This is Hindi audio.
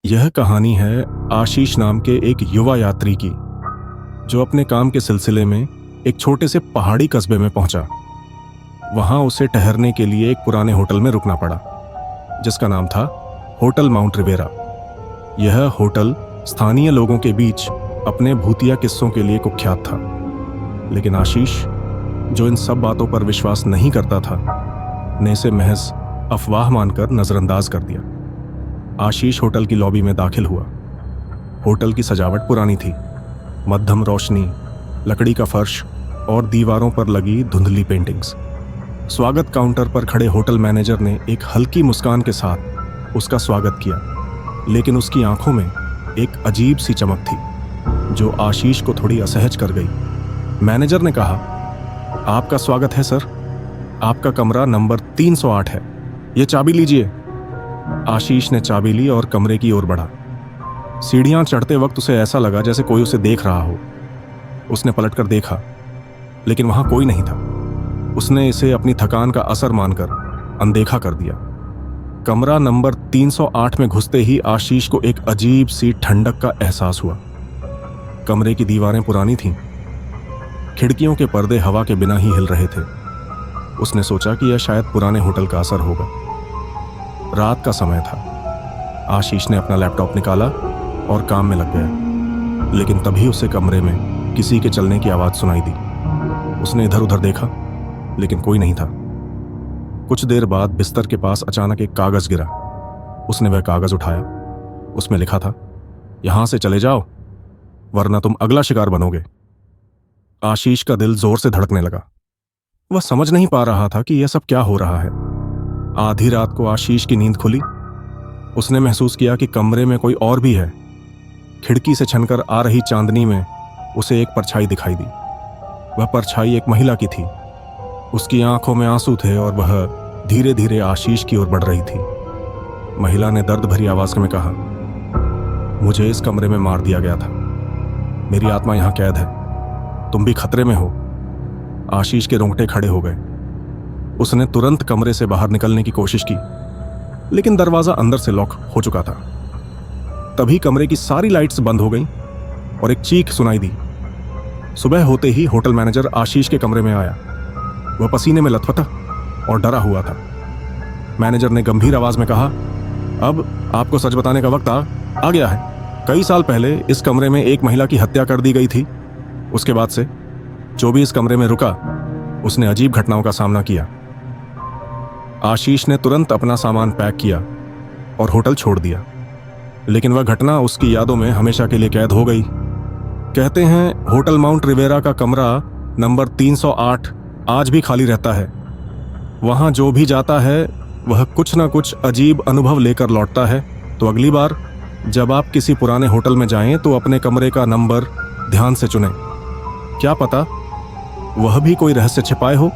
यह कहानी है आशीष नाम के एक युवा यात्री की, जो अपने काम के सिलसिले में एक छोटे से पहाड़ी कस्बे में पहुंचा। वहां उसे ठहरने के लिए एक पुराने होटल में रुकना पड़ा, जिसका नाम था होटल माउंट रिवेरा। यह होटल स्थानीय लोगों के बीच अपने भूतिया किस्सों के लिए कुख्यात था, लेकिन आशीष, जो इन सब बातों पर विश्वास नहीं करता था, ने इसे महज अफवाह मानकर नजरअंदाज कर दिया। आशीष होटल की लॉबी में दाखिल हुआ। होटल की सजावट पुरानी थी। मध्यम रोशनी, लकड़ी का फर्श और दीवारों पर लगी धुंधली पेंटिंग्स। स्वागत काउंटर पर खड़े होटल मैनेजर ने एक हल्की मुस्कान के साथ उसका स्वागत किया, लेकिन उसकी आंखों में एक अजीब सी चमक थी, जो आशीष को थोड़ी असहज कर गई। मैनेजर ने कहा, आपका स्वागत है सर, आपका कमरा नंबर 308 है, ये चाबी लीजिए। आशीष ने चाबी ली और कमरे की ओर बढ़ा। सीढ़ियां चढ़ते वक्त उसे ऐसा लगा जैसे कोई उसे देख रहा हो। उसने पलटकर देखा, लेकिन वहां कोई नहीं था। उसने इसे अपनी थकान का असर मानकर अनदेखा कर दिया। कमरा नंबर 308 में घुसते ही आशीष को एक अजीब सी ठंडक का एहसास हुआ। कमरे की दीवारें पुरानी थीं। खिड़कियों के पर्दे हवा के बिना ही हिल रहे थे। उसने सोचा कि यह शायद पुराने होटल का असर होगा। रात का समय था। आशीष ने अपना लैपटॉप निकाला और काम में लग गया, लेकिन तभी उसे कमरे में किसी के चलने की आवाज सुनाई दी। उसने इधर उधर देखा, लेकिन कोई नहीं था। कुछ देर बाद बिस्तर के पास अचानक एक कागज गिरा। उसने वह कागज उठाया। उसमें लिखा था, यहां से चले जाओ, वरना तुम अगला शिकार बनोगे। आशीष का दिल जोर से धड़कने लगा। वह समझ नहीं पा रहा था कि यह सब क्या हो रहा है। आधी रात को आशीष की नींद खुली। उसने महसूस किया कि कमरे में कोई और भी है। खिड़की से छनकर आ रही चांदनी में उसे एक परछाई दिखाई दी। वह परछाई एक महिला की थी। उसकी आंखों में आंसू थे और वह धीरे धीरे आशीष की ओर बढ़ रही थी। महिला ने दर्द भरी आवाज में कहा, मुझे इस कमरे में मार दिया गया था। मेरी आत्मा यहां कैद है। तुम भी खतरे में हो। आशीष के रोंगटे खड़े हो गए। उसने तुरंत कमरे से बाहर निकलने की कोशिश की, लेकिन दरवाजा अंदर से लॉक हो चुका था। तभी कमरे की सारी लाइट्स बंद हो गईं और एक चीख सुनाई दी। सुबह होते ही होटल मैनेजर आशीष के कमरे में आया। वह पसीने में लथपथा और डरा हुआ था। मैनेजर ने गंभीर आवाज में कहा, अब आपको सच बताने का वक्त आ गया है। कई साल पहले इस कमरे में एक महिला की हत्या कर दी गई थी। उसके बाद से जो भी इस कमरे में रुका, उसने अजीब घटनाओं का सामना किया। आशीष ने तुरंत अपना सामान पैक किया और होटल छोड़ दिया, लेकिन वह घटना उसकी यादों में हमेशा के लिए कैद हो गई। कहते हैं होटल माउंट रिवेरा का कमरा नंबर 308 आज भी खाली रहता है। वहां जो भी जाता है वह कुछ ना कुछ अजीब अनुभव लेकर लौटता है। तो अगली बार जब आप किसी पुराने होटल में जाएं तो अपने कमरे का नंबर ध्यान से चुनें। क्या पता वह भी कोई रहस्य छिपाए हो।